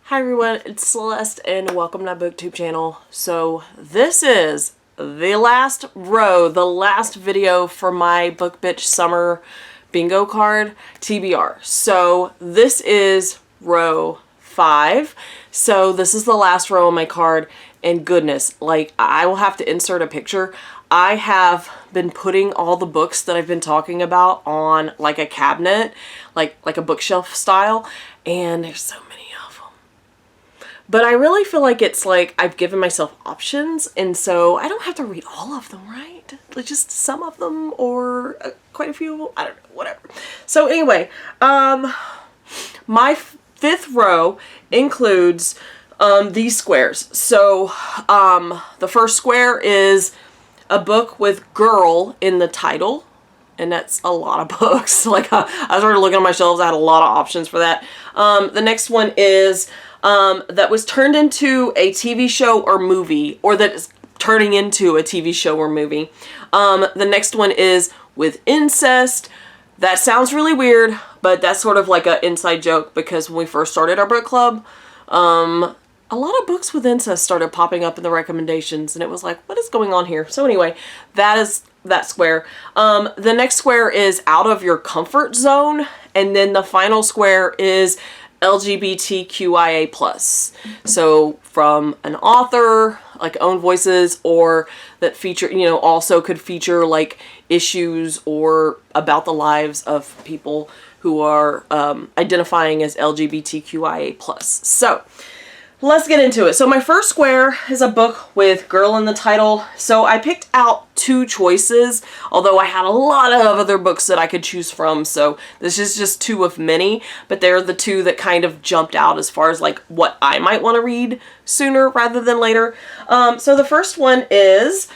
Hi everyone, it's Celeste and welcome to my booktube channel. So this is the last row, the last video for my Book Bitch Summer bingo card, TBR. So this is row 5. So this is the last row on my card, and goodness, like, I will have to insert a picture. I have been putting all the books that I've been talking about on like a cabinet, like a bookshelf style, and there's so many of them. But I really feel like it's like I've given myself options, and so I don't have to read all of them, right? Like just some of them, or quite a few, I don't know, whatever. So anyway, my fifth row includes these squares. So the first square is a book with girl in the title, and that's a lot of books. Like I started looking on my shelves, I had a lot of options for that. The next one is that was turned into a TV show or movie, or that is turning into a TV show or movie. The next one is with incest. That sounds really weird, but that's sort of like an inside joke, because when we first started our book club, a lot of books with incest started popping up in the recommendations, and it was like, what is going on here? So anyway, that is that square. The next square is out of your comfort zone, and then the final square is LGBTQIA+. So from an author, like own voices, or that feature, you know, also could feature like issues or about the lives of people who are identifying as LGBTQIA+. So let's get into it. So my first square is a book with girl in the title. So I picked out 2 choices, although I had a lot of other books that I could choose from. So this is just 2 of many, but they're the 2 that kind of jumped out as far as like what I might want to read sooner rather than later. So the first one is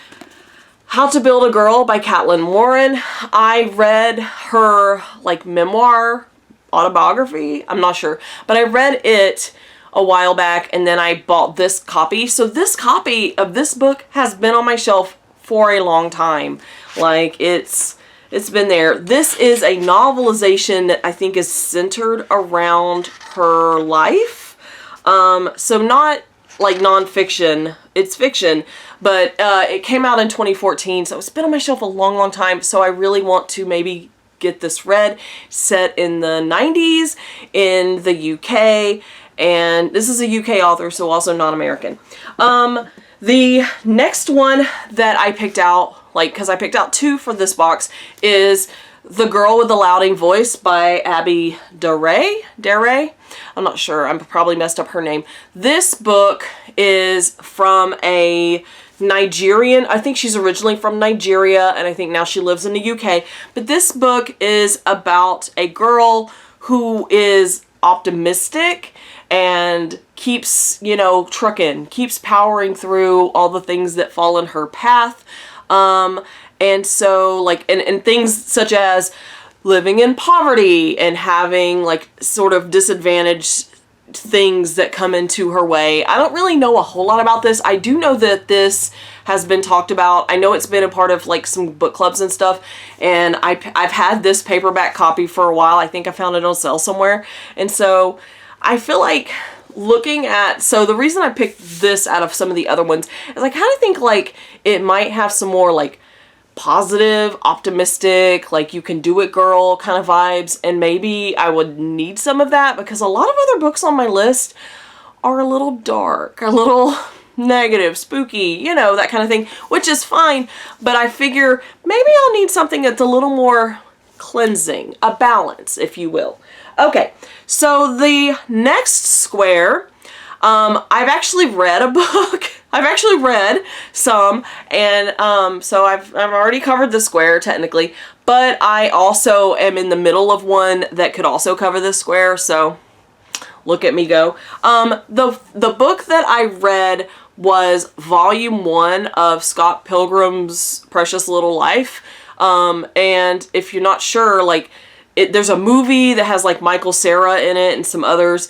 How to Build a Girl by Caitlin Warren. I read her like memoir, autobiography, I'm not sure, but I read it a while back, and then I bought this copy. So this copy of this book has been on my shelf for a long time. Like it's been there. This is a novelization that I think is centered around her life. So not like nonfiction, it's fiction, but it came out in 2014, so it's been on my shelf a long time. So I really want to maybe get this read. Set in the 90s in the UK. And this is a UK author, so also not American. The next one that I picked out, like, because I picked out 2 for this box, is The Girl with the Louding Voice by Abby Dare? I'm not sure. I'm probably messed up her name. This book is from a Nigerian, I think she's originally from Nigeria, and I think now she lives in the UK. But this book is about a girl who is optimistic and keeps, you know, trucking, keeps powering through all the things that fall in her path. And so, like, and things such as living in poverty and having, like, sort of disadvantaged things that come into her way. I don't really know a whole lot about this. I do know that this has been talked about. I know it's been a part of, like, some book clubs and stuff, and I've had this paperback copy for a while. I think I found it on sale somewhere. And so I feel like looking at, so the reason I picked this out of some of the other ones is I kind of think like it might have some more like positive, optimistic, like you can do it girl kind of vibes, and maybe I would need some of that, because a lot of other books on my list are a little dark, a little negative, spooky, you know, that kind of thing, which is fine, but I figure maybe I'll need something that's a little more cleansing, a balance, if you will. Okay, so the next square, I've actually read a book. I've actually read some, and so I've already covered the square technically, but I also am in the middle of one that could also cover this square, so look at me go. The book that I read was volume 1 of Scott Pilgrim's Precious Little Life, and if you're not sure, like, there's a movie that has like Michael Cera in it and some others.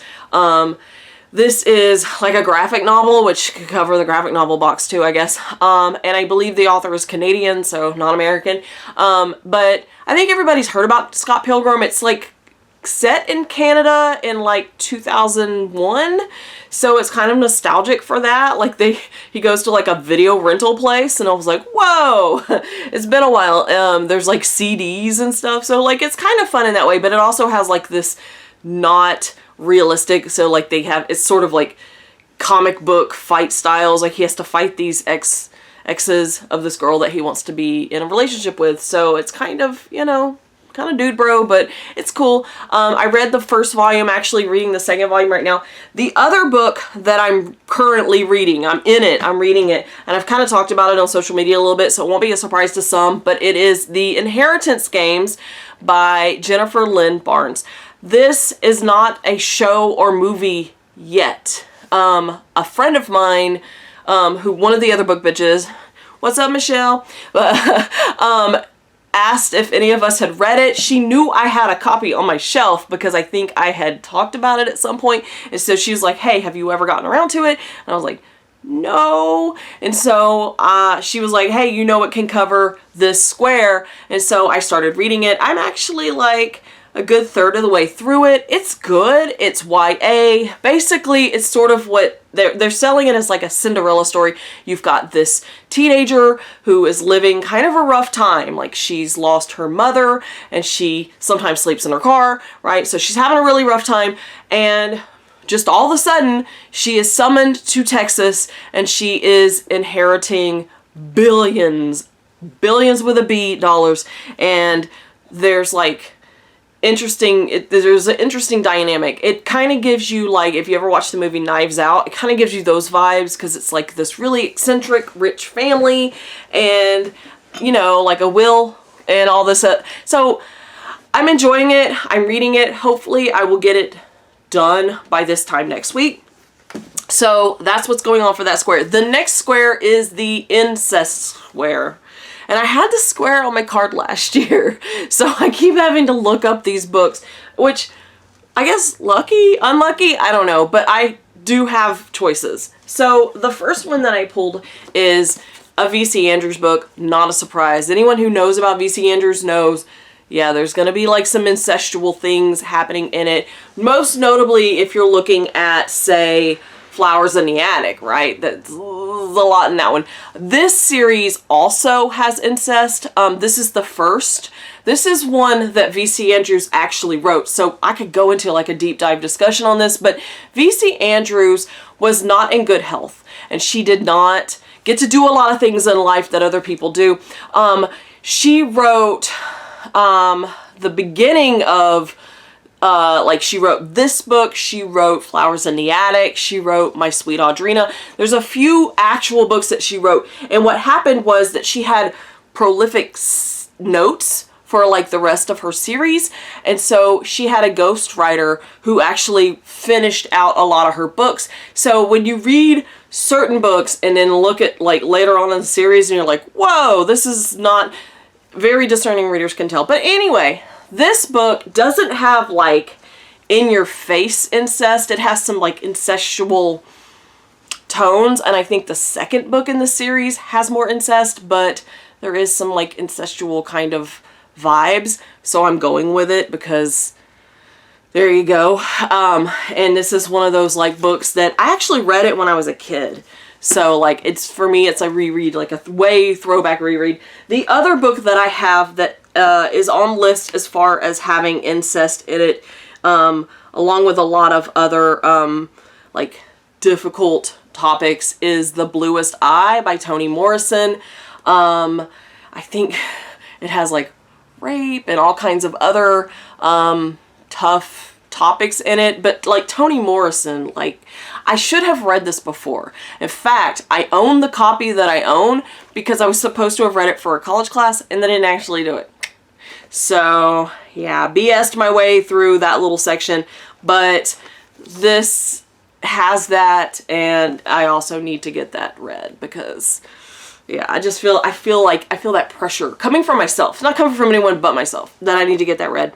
This is like a graphic novel, which could cover the graphic novel box too, I guess. And I believe the author is Canadian, so not American. But I think everybody's heard about Scott Pilgrim. It's like set in Canada in like 2001, so it's kind of nostalgic for that. Like he goes to like a video rental place, and I was like, whoa, it's been a while. There's like CDs and stuff, so like it's kind of fun in that way, but it also has like this not realistic, so like it's sort of like comic book fight styles. Like he has to fight these exes of this girl that he wants to be in a relationship with, so it's kind of, you know, kind of dude bro, but it's cool. I read the first volume, actually reading the second volume right now. The other book that I'm currently reading, I'm reading it, and I've kind of talked about it on social media a little bit, so it won't be a surprise to some, but it is The Inheritance Games by Jennifer Lynn Barnes. This is not a show or movie yet. A friend of mine, one of the other book bitches, what's up, Michelle? Asked if any of us had read it. She knew I had a copy on my shelf because I think I had talked about it at some point. And so she was like, hey, have you ever gotten around to it? And I was like, no. And so she was like, hey, you know it can cover this square. And so I started reading it. I'm actually like a good third of the way through it. It's good. It's YA. Basically, it's sort of what they're selling it as, like a Cinderella story. You've got this teenager who is living kind of a rough time. Like, she's lost her mother and she sometimes sleeps in her car, right? So she's having a really rough time, and just all of a sudden she is summoned to Texas and she is inheriting billions with a B dollars. And there's like there's an interesting dynamic. It kind of gives you, like, if you ever watched the movie Knives Out, it kind of gives you those vibes, because it's like this really eccentric, rich family, and, you know, like a will and all this. So I'm enjoying it. I'm reading it. Hopefully I will get it done by this time next week. So that's what's going on for that square. The next square is the incest square. And I had the square on my card last year, so I keep having to look up these books, which I guess lucky, unlucky, I don't know, but I do have choices. So the first one that I pulled is a V.C. Andrews book, not a surprise. Anyone who knows about V.C. Andrews knows, yeah, there's going to be like some incestual things happening in it. Most notably, if you're looking at, say, Flowers in the Attic, right? That's a lot in that one. This series also has incest. This is the first. This is one that V.C. Andrews actually wrote, so I could go into like a deep dive discussion on this, but V.C. Andrews was not in good health, and she did not get to do a lot of things in life that other people do. She wrote the beginning of like, she wrote this book, she wrote Flowers in the Attic, she wrote My Sweet Audrina. There's a few actual books that she wrote, and what happened was that she had prolific notes for like the rest of her series, and so she had a ghostwriter who actually finished out a lot of her books. So when you read certain books and then look at like later on in the series and you're like, whoa, this is not, very discerning readers can tell. But anyway, this book doesn't have like in-your-face incest. It has some like incestual tones, and I think the second book in the series has more incest, but there is some like incestual kind of vibes, so I'm going with it because there you go. And this is one of those like books that I actually read it when I was a kid. So, like, it's, for me, it's a reread, like a way throwback reread. The other book that I have that is on list as far as having incest in it, along with a lot of other, like, difficult topics, is The Bluest Eye by Toni Morrison. I think it has, like, rape and all kinds of other tough topics in it, but like Toni Morrison, like, I should have read this before. In fact, I own the copy that I own because I was supposed to have read it for a college class and then didn't actually do it. So yeah, BS'd my way through that little section, but this has that, and I also need to get that read because yeah, I feel that pressure coming from myself, not coming from anyone but myself, that I need to get that read.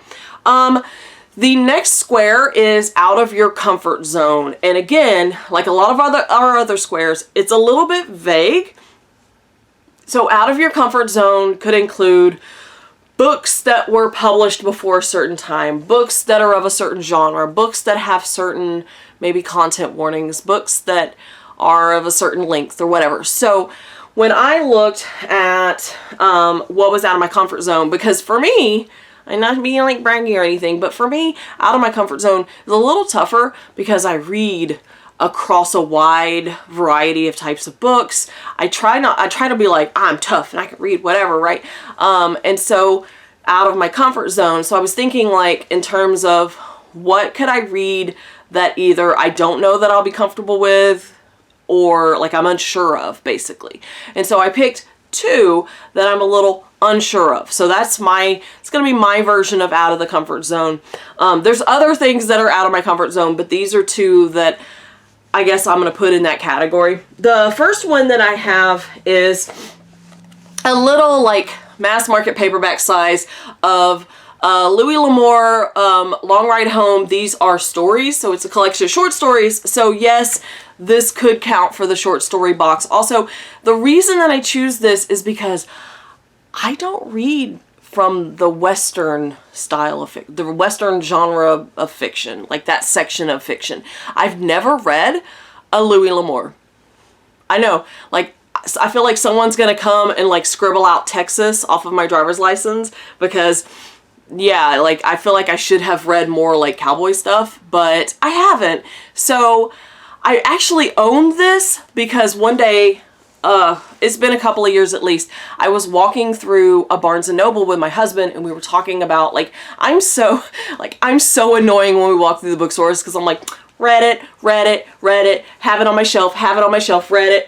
The next square is out of your comfort zone. And again, like a lot of our other squares, it's a little bit vague. So out of your comfort zone could include books that were published before a certain time, books that are of a certain genre, books that have certain maybe content warnings, books that are of a certain length or whatever. So when I looked at what was out of my comfort zone, because for me, I'm not being like braggy or anything, but for me, out of my comfort zone is a little tougher because I read across a wide variety of types of books. I try to be like, I'm tough and I can read whatever, right? And so out of my comfort zone. So I was thinking like in terms of what could I read that either I don't know that I'll be comfortable with or like I'm unsure of, basically. And so I picked two that I'm a little unsure of. So it's going to be my version of out of the comfort zone. There's other things that are out of my comfort zone, but these are two that I guess I'm going to put in that category. The first one that I have is a little like mass market paperback size of Louis L'Amour, Long Ride Home. These are stories, so it's a collection of short stories. So yes, this could count for the short story box. Also, the reason that I choose this is because I don't read from the Western style of the Western genre of fiction, like that section of fiction. I've never read a Louis L'Amour. I know, like, I feel like someone's gonna come and like scribble out Texas off of my driver's license because, yeah, like I feel like I should have read more like cowboy stuff, but I haven't. So I actually owned this because one day, it's been a couple of years at least, I was walking through a Barnes & Noble with my husband and we were talking about like, I'm so annoying when we walk through the bookstores because I'm like, read it, have it on my shelf, read it.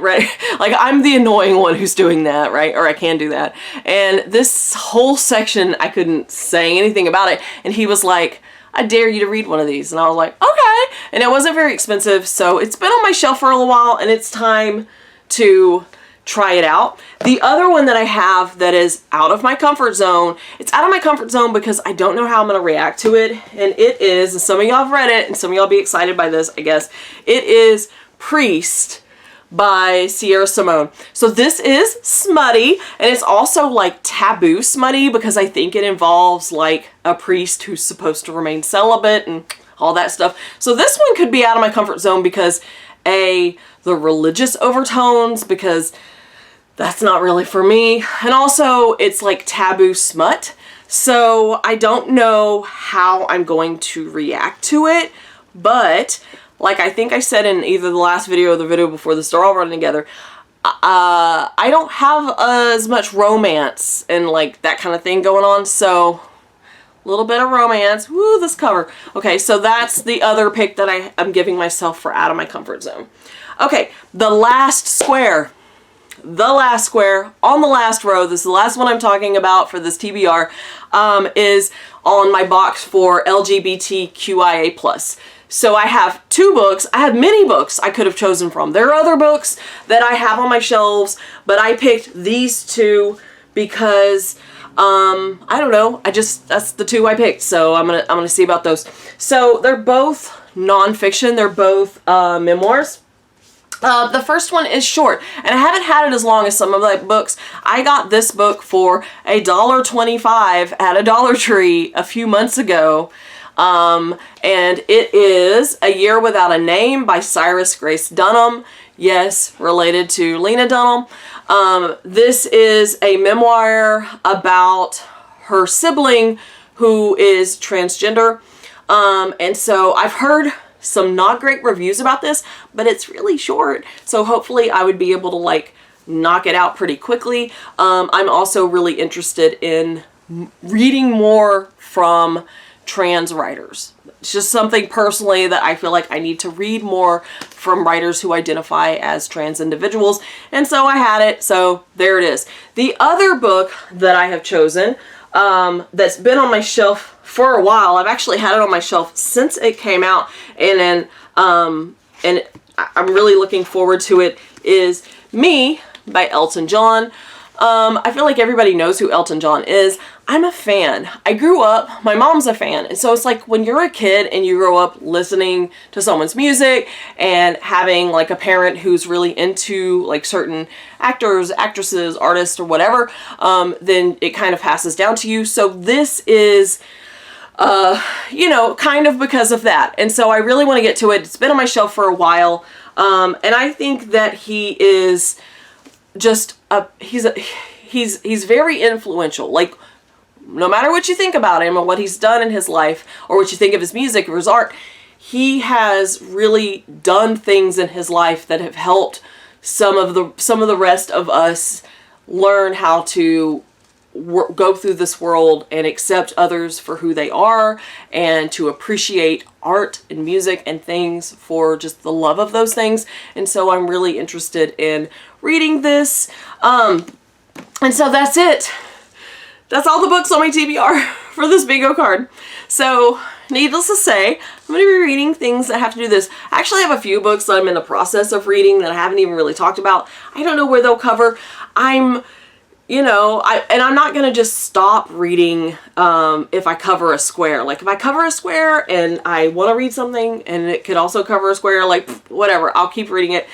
Like I'm the annoying one who's doing that, right? Or I can do that. And this whole section, I couldn't say anything about it. And he was like, I dare you to read one of these. And I was like, okay. And it wasn't very expensive. So it's been on my shelf for a little while and it's time to try it out. The other one that I have that is out of my comfort zone, it's out of my comfort zone because I don't know how I'm going to react to it. And it is, and some of y'all have read it and some of y'all be excited by this, I guess. It is Priest by Sierra Simone. So this is smutty and it's also like taboo smutty because I think it involves like a priest who's supposed to remain celibate and all that stuff. So this one could be out of my comfort zone because the religious overtones, because that's not really for me. And also it's like taboo smut. So I don't know how I'm going to react to it, but like I think I said in either the last video or the video before this, they're all running together. I don't have as much romance and like that kind of thing going on. So a little bit of romance. Woo, this cover. Okay, so that's the other pick that I'm giving myself for out of my comfort zone. Okay, the last square. The last square on the last row, this is the last one I'm talking about for this TBR, is on my box for LGBTQIA+. So I have two books. I have many books I could have chosen from. There are other books that I have on my shelves, but I picked these two because I don't know. That's the two I picked. So I'm gonna see about those. So they're both nonfiction. They're both memoirs. The first one is short, and I haven't had it as long as some of my books. I got this book for $1.25 at a Dollar Tree a few months ago, and it is A Year Without a Name by Cyrus Grace Dunham. Yes, related to Lena Dunham. This is a memoir about her sibling who is transgender, and so I've heard some not great reviews about this, but it's really short, so hopefully I would be able to like knock it out pretty quickly. I'm also really interested in reading more from trans writers. It's just something personally that I feel like I need to read more from writers who identify as trans individuals, and so I had it, so there it is. The other book that I have chosen that's been on my shelf for a while, I've actually had it on my shelf since it came out, and then and I'm really looking forward to it, is Me by Elton John. I feel like everybody knows who Elton John is. I'm a fan. I grew up, my mom's a fan. And so it's like when you're a kid and you grow up listening to someone's music and having like a parent who's really into like certain actors, actresses, artists, or whatever, then it kind of passes down to you. So this is, you know, kind of because of that. And so I really want to get to it. It's been on my shelf for a while. And I think that he is just he's very influential. Like, no matter what you think about him or what he's done in his life or what you think of his music or his art, he has really done things in his life that have helped some of the rest of us learn how to go through this world and accept others for who they are, and to appreciate art and music and things for just the love of those things. And so I'm really interested in reading this. And so that's it. That's all the books on my TBR for this bingo card. So needless to say, I'm going to be reading things that have to do this. I actually have a few books that I'm in the process of reading that I haven't even really talked about. I don't know where they'll cover. You know, I'm not going to just stop reading if I cover a square. Like, if I cover a square and I want to read something and it could also cover a square, like, whatever, I'll keep reading it.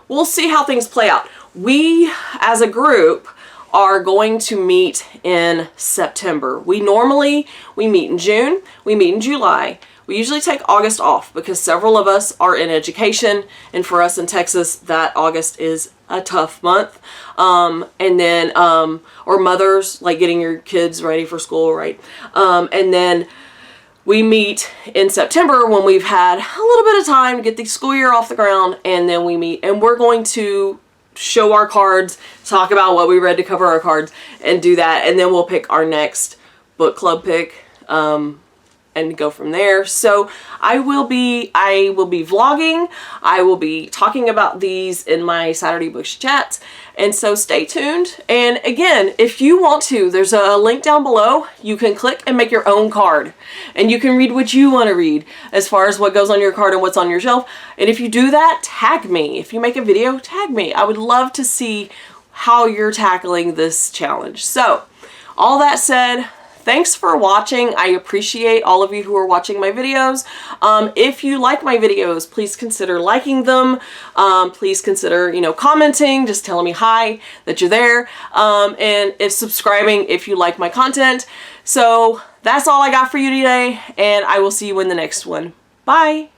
We'll see how things play out. We, as a group, are going to meet in September. We meet in June, we meet in July. We usually take August off because several of us are in education, and for us in Texas, that August is a tough month. And then, or mothers, like getting your kids ready for school, right? And then we meet in September when we've had a little bit of time to get the school year off the ground, and then we meet, and we're going to show our cards, talk about what we read to cover our cards, and do that, and then we'll pick our next book club pick, and go from there. So I will be vlogging. I will be talking about these in my Saturday Books chats, and so stay tuned. And again, if you want to, there's a link down below. You can click and make your own card, and you can read what you want to read as far as what goes on your card and what's on your shelf. And if you do that, tag me. If you make a video, tag me. I would love to see how you're tackling this challenge. So all that said, thanks for watching. I appreciate all of you who are watching my videos. If you like my videos, please consider liking them. Please consider, you know, commenting, just telling me hi, that you're there. And if subscribing if you like my content. So that's all I got for you today, and I will see you in the next one. Bye.